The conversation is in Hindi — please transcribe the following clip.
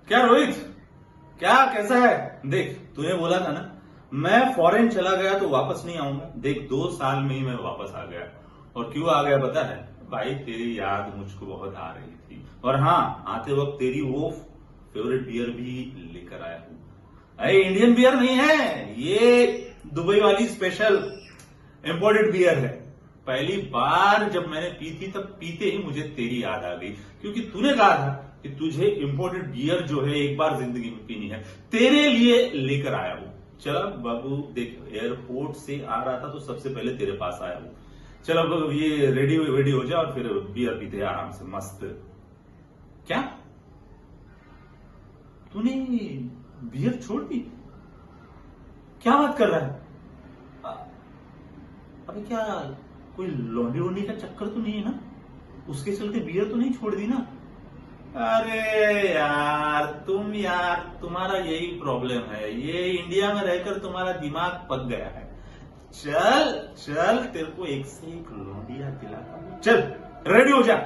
क्या रोहित, क्या कैसा है? देख, तूने बोला था ना मैं फॉरेन चला गया तो वापस नहीं आऊंगा। देख, 2 साल में ही मैं वापस आ गया। और क्यों आ गया पता है भाई? तेरी याद मुझको बहुत आ रही थी। और हाँ, आते वक्त तेरी वो फेवरेट बियर भी लेकर आया हूं। अरे इंडियन बियर नहीं है ये, दुबई वाली स्पेशल इंपोर्टेड बियर है। पहली बार जब मैंने पी थी तब पीते ही मुझे तेरी याद आ गई, क्योंकि तूने कहा था कि तुझे इंपोर्टेड बियर जो है एक बार जिंदगी में पीनी है। तेरे लिए लेकर आया हूं। चल बाबू, देख, एयरपोर्ट से आ रहा था तो सबसे पहले तेरे पास आया हूं। चल अब ये रेडी हो जा और फिर बियर पीते हैं आराम से मस्त। क्या तूने बियर छोड़ दी? क्या बात कर रहा है? अबे क्या कोई लौंडी वोंडी का चक्कर तो नहीं है ना? उसके चलते बियर तो नहीं छोड़ दी ना? अरे यार तुम्हारा यही प्रॉब्लम है। ये इंडिया में रहकर तुम्हारा दिमाग पक गया है। चल चल, तेरे को एक से एक लौंडिया दिलाता हूं। चल रेडी हो जा।